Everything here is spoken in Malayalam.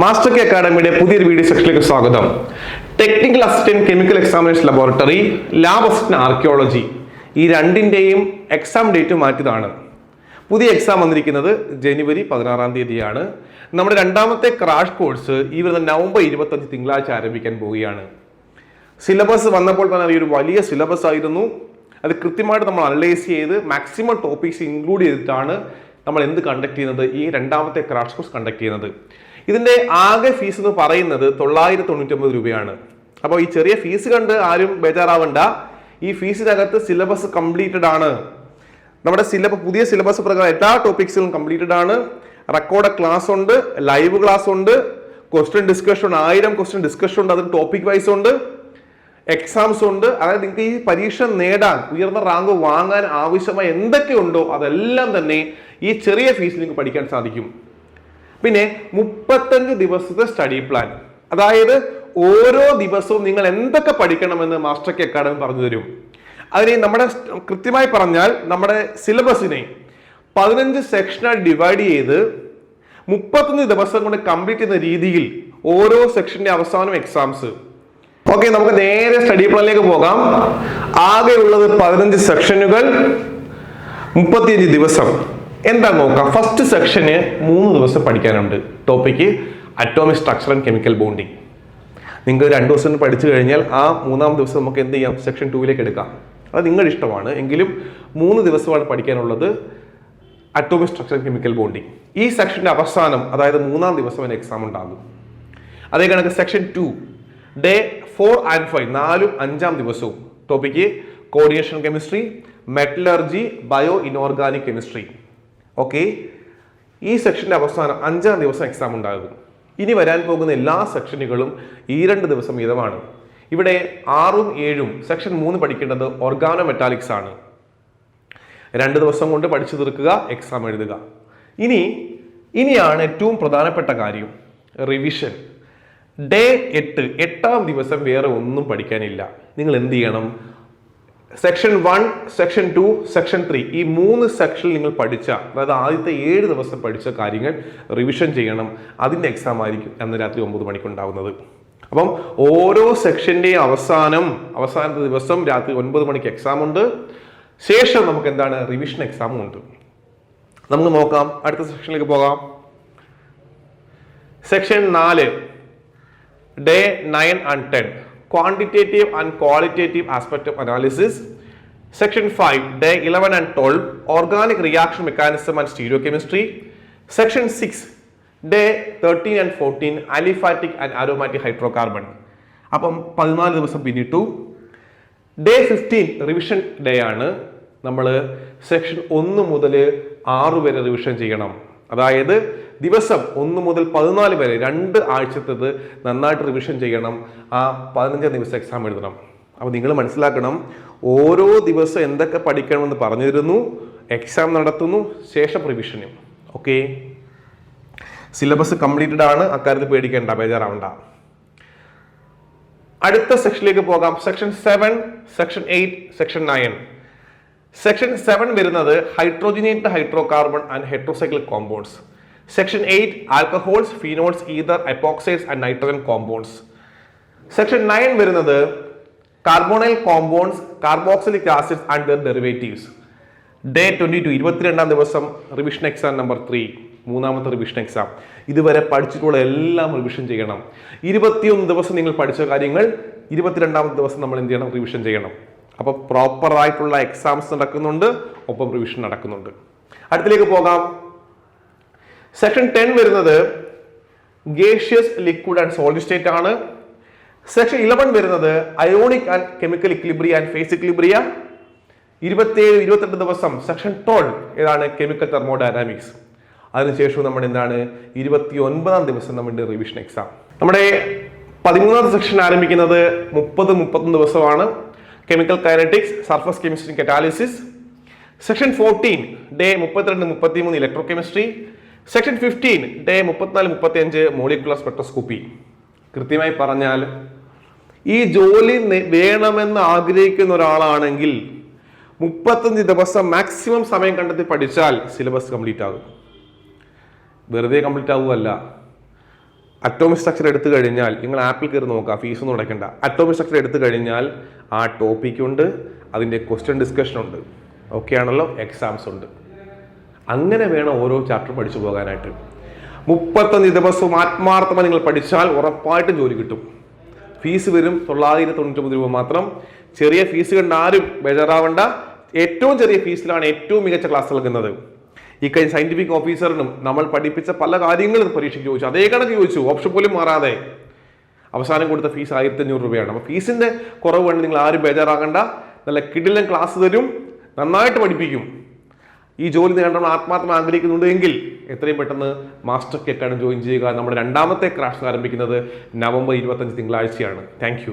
മാസ്റ്റർ കെ അക്കാഡമിയുടെ പുതിയൊരു വീഡിയോ സെക്ഷനിലേക്ക് സ്വാഗതം. Technical assistant chemical examination laboratory, lab assistant archaeology, ഈ രണ്ടിന്റെയും എക്സാം ഡേറ്റ് മാറ്റിയതാണ്. പുതിയ എക്സാം വന്നിരിക്കുന്നത് ജനുവരി 16 തീയതിയാണ്. നമ്മുടെ രണ്ടാമത്തെ ക്രാഷ് കോഴ്സ് ഈ വരുന്ന നവംബർ 25 തിങ്കളാഴ്ച ആരംഭിക്കാൻ പോവുകയാണ്. സിലബസ് വന്നപ്പോൾ തന്നെ ഒരു വലിയ സിലബസ് ആയിരുന്നു. അത് കൃത്യമായിട്ട് നമ്മൾ അനലൈസ് ചെയ്ത് മാക്സിമം ടോപ്പിക്സ് ഇൻക്ലൂഡ് ചെയ്തിട്ടാണ് നമ്മൾ എന്ത് കണ്ടക്ട് ചെയ്യുന്നത്, ഈ രണ്ടാമത്തെ ക്രാഷ് കോഴ്സ് കണ്ടക്ട് ചെയ്യുന്നത്. ഇതിന്റെ ആകെ ഫീസ് എന്ന് പറയുന്നത് 999 രൂപയാണ്. അപ്പോൾ ഈ ചെറിയ ഫീസ് കണ്ട് ആരും ബേജാറാവണ്ട. ഈ ഫീസിനകത്ത് സിലബസ് കംപ്ലീറ്റഡ് ആണ്. നമ്മുടെ പുതിയ സിലബസ് പ്രകാരം എല്ലാ ടോപ്പിക്സുകളും കംപ്ലീറ്റഡ് ആണ്. റെക്കോർഡ് ക്ലാസ് ഉണ്ട്, ലൈവ് ക്ലാസ് ഉണ്ട്, ക്വസ്റ്റ്യൻ ഡിസ്കഷൻ 1000 ക്വസ്റ്റ്യൻ ഡിസ്കഷൻ ഉണ്ട്, അതിന് ടോപ്പിക് വൈസ് ഉണ്ട്, എക്സാംസ് ഉണ്ട്. അതായത് നിങ്ങൾക്ക് ഈ പരീക്ഷ നേടാൻ, ഉയർന്ന റാങ്ക് വാങ്ങാൻ ആവശ്യമായ എന്തൊക്കെയുണ്ടോ അതെല്ലാം തന്നെ ഈ ചെറിയ ഫീസിൽ നിങ്ങൾക്ക് പഠിക്കാൻ സാധിക്കും. പിന്നെ 35 ദിവസത്തെ സ്റ്റഡി പ്ലാൻ, അതായത് ഓരോ ദിവസവും നിങ്ങൾ എന്തൊക്കെ പഠിക്കണമെന്ന് മാസ്റ്റർ കെ അക്കാഡമി പറഞ്ഞു തരും. അതിനെ നമ്മുടെ കൃത്യമായി പറഞ്ഞാൽ നമ്മുടെ സിലബസിനെ 15 സെക്ഷനായി ഡിവൈഡ് ചെയ്ത് 35 ദിവസം കൊണ്ട് കംപ്ലീറ്റ് ചെയ്യുന്ന രീതിയിൽ ഓരോ സെക്ഷന്റെ അവസാനം എക്സാംസ്. ഓക്കെ, നമുക്ക് നേരെ സ്റ്റഡി പ്ലാനിലേക്ക് പോകാം. ആകെയുള്ളത് 15 സെക്ഷനുകൾ, 35 ദിവസം. എന്താ നോക്കാം. ഫസ്റ്റ് സെക്ഷന് 3 ദിവസം പഠിക്കാനുണ്ട്. Topic atomic structure and chemical bonding. നിങ്ങൾക്ക് 2 ദിവസം പഠിച്ചു കഴിഞ്ഞാൽ ആ 3-ാം ദിവസം നമുക്ക് എന്ത് ചെയ്യാം, സെക്ഷൻ 2ലേക്ക് എടുക്കാം. അത് നിങ്ങളുടെ ഇഷ്ടമാണ്. എങ്കിലും 3 ദിവസമാണ് പഠിക്കാനുള്ളത് atomic structure and chemical bonding. ഈ സെക്ഷന്റെ അവസാനം, അതായത് 3-ാം ദിവസം അതിന് എക്സാം ഉണ്ടാകും. അതേ കണക്ക് സെക്ഷൻ 2 ഡേ 4 and 5 4ഉം 5-ാം ദിവസവും topic coordination chemistry, metallurgy, bio inorganic chemistry. Okay, ഈ സെക്ഷന്റെ അവസാനം 5-ാം ദിവസം എക്സാം ഉണ്ടാകും. ഇനി വരാൻ പോകുന്ന എല്ലാ സെക്ഷനുകളും ഈ 2 ദിവസം വീതമാണ്. ഇവിടെ 6ഉം 7ഉം സെക്ഷൻ 3 പഠിക്കേണ്ടത് ഓർഗാനോ മെറ്റാലിക്സ് ആണ്. 2 ദിവസം കൊണ്ട് പഠിച്ചു തീർക്കുക, എക്സാം എഴുതുക. ഇനിയാണ് ഏറ്റവും പ്രധാനപ്പെട്ട കാര്യം, റിവിഷൻ. ഡേ 8 8-ാം ദിവസം വേറെ ഒന്നും പഠിക്കാനില്ല. നിങ്ങൾ എന്ത് ചെയ്യണം, സെക്ഷൻ 1, സെക്ഷൻ 2, സെക്ഷൻ 3 ഈ 3 സെക്ഷനിൽ നിങ്ങൾ പഠിച്ച, അതായത് ആദ്യത്തെ 7 ദിവസം പഠിച്ച കാര്യങ്ങൾ റിവിഷൻ ചെയ്യണം. അതിൻ്റെ എക്സാം ആയിരിക്കും അന്ന് രാത്രി 9 മണിക്ക് ഉണ്ടാവുന്നത്. അപ്പം ഓരോ സെക്ഷൻ്റെയും അവസാനത്തെ ദിവസം രാത്രി 9 മണിക്ക് എക്സാം ഉണ്ട്. ശേഷം നമുക്ക് എന്താണ്, റിവിഷൻ എക്സാമും ഉണ്ട്. നമുക്ക് നോക്കാം, അടുത്ത സെക്ഷനിലേക്ക് പോകാം. Section 4 day 9 and 10 quantitative and qualitative aspect of analysis. Section 5 day 11 and 12 organic reaction mechanism and stereochemistry. Section 6 day 13 and 14 aliphatic and aromatic hydrocarbon. അപ്പം 14 ദിവസം പിന്നിട്ടു. ഡേ 15 റിവിഷൻ ഡേ ആണ്. നമ്മൾ സെക്ഷൻ 1 മുതൽ 6 വരെ റിവിഷൻ ചെയ്യണം. അതായത് ദിവസം 1 മുതൽ 14 വരെ 2 ആഴ്ചത്തേത് നന്നായിട്ട് റിവിഷൻ ചെയ്യണം. ആ 15-ാം ദിവസം എക്സാം എഴുതണം. അപ്പോൾ നിങ്ങൾ മനസ്സിലാക്കണം, ഓരോ ദിവസം എന്തൊക്കെ പഠിക്കണമെന്ന് പറഞ്ഞു തരുന്നു, എക്സാം നടത്തുന്നു, ശേഷം റിവിഷനും. ഓക്കെ, സിലബസ് കംപ്ലീറ്റഡ് ആണ്, അക്കാര്യത്തിൽ പേടിക്കേണ്ട, ബേജാറാവണ്ട. അടുത്ത സെക്ഷനിലേക്ക് പോകാം. Section 7, section 8, section 9. സെക്ഷൻ 7 വരുന്നത് hydrogenated hydrocarbon and heterocyclic compounds. Section 8 alcohols, phenols, ether, epoxides and nitrogen compounds. Section 9 വരുന്നത് carbonyl compounds, carboxylic acids and their derivatives. Day 22 22-ാം ദിവസം റിവിഷൻ എക്സാം നമ്പർ 3, 3-ാമത്തെ റിവിഷൻ എക്സാം. ഇതുവരെ പഠിച്ചിട്ടുള്ള എല്ലാം റിവിഷൻ ചെയ്യണം. 21 ദിവസം നിങ്ങൾ പഠിച്ച കാര്യങ്ങൾ 22-ാമത്തെ ദിവസം നമ്മൾ എന്ത് ചെയ്യണം, റിവിഷൻ ചെയ്യണം. അപ്പോൾ പ്രോപ്പർ ആയിട്ടുള്ള എക്സാംസ് നടക്കുന്നുണ്ട്, ഒപ്പം റിവിഷൻ നടക്കുന്നുണ്ട്. അടുത്തിലേക്ക് പോകാം. സെക്ഷൻ 10 വരുന്നത് gaseous, liquid and solid state ആണ്. സെക്ഷൻ 11 വരുന്നത് ionic and chemical equilibria and phase equilibria. 27 28 ദിവസം സെക്ഷൻ 12 ഏതാണ്, കെമിക്കൽ തെർമോഡൈനാമിക്സ്. അതിനുശേഷം നമ്മുടെ എന്താണ്, 29-ാം ദിവസം നമ്മുടെ റിവിഷൻ എക്സാം. നമ്മുടെ 13-ാമത്തെ സെക്ഷൻ ആരംഭിക്കുന്നത് 30-31 ദിവസമാണ്. Chemical kinetics, surface chemistry, catalysis. Section 14 day 32 33 electro chemistry. Section 15 day 34 35 molecular spectroscopy. കൃത്യമായി പറഞ്ഞാൽ ഈ ജോലി വേണമെന്ന് ആഗ്രഹിക്കുന്ന ഒരാളാണെങ്കിൽ 35 ദിവസം മാക്സിമം സമയം കണ്ടെത്തി പഠിച്ചാൽ സിലബസ് കംപ്ലീറ്റ് ആകും. വെറുതെ കംപ്ലീറ്റ് ആവുകയല്ല. അറ്റോമിക് സ്ട്രക്ചർ എടുത്തു കഴിഞ്ഞാൽ നിങ്ങൾ ആപ്പിൽ കയറി നോക്കുക, ഫീസൊന്നും അടയ്ക്കണ്ട. അറ്റോമിക് സ്ട്രക്ചർ എടുത്തു കഴിഞ്ഞാൽ ആ ടോപ്പിക്കുണ്ട്, അതിൻ്റെ ക്വസ്റ്റ്യൻ ഡിസ്കഷൻ ഉണ്ട്, ഓക്കെ ആണല്ലോ, എക്സാംസ് ഉണ്ട്. അങ്ങനെ വേണം ഓരോ ചാപ്റ്റർ പഠിച്ചു പോകാനായിട്ട്. 35 ദിവസവും ആത്മാർത്ഥമായി നിങ്ങൾ പഠിച്ചാൽ ഉറപ്പായിട്ടും ജോലി കിട്ടും. ഫീസ് വരും 999 രൂപ മാത്രം. ചെറിയ ഫീസ് കണ്ട് ആരും ബേജാറാവണ്ട. ഏറ്റവും ചെറിയ ഫീസിലാണ് ഏറ്റവും മികച്ച ക്ലാസ് നൽകുന്നത്. ഈ കഴിഞ്ഞ സയന്റിഫിക് ഓഫീസറിനും നമ്മൾ പഠിപ്പിച്ച പല കാര്യങ്ങളും പരീക്ഷയ്ക്ക് ചോദിച്ചു, അതേ കണക്ക് ചോദിച്ചു, ഓപ്ഷൻ പോലും മാറാതെ. അവസാനം കൊടുത്ത ഫീസ് 1500 രൂപയാണ്. അപ്പോൾ ഫീസിന്റെ കുറവ് വേണ്ടി നിങ്ങൾ ആരും ബേജാറാകണ്ട. നല്ല കിടിലൻ ക്ലാസ് തരും, നന്നായിട്ട് പഠിപ്പിക്കും. ഈ ജോലി നേടാൻ ആത്മാർത്ഥം ആഗ്രഹിക്കുന്നുണ്ട് എങ്കിൽ എത്രയും പെട്ടെന്ന് മാസ്റ്റർ കെ അക്കാഡമി ജോയിൻ ചെയ്യുക. നമ്മുടെ രണ്ടാമത്തെ ക്ലാസ് ആരംഭിക്കുന്നത് നവംബർ 25 തിങ്കളാഴ്ചയാണ്. Thank you.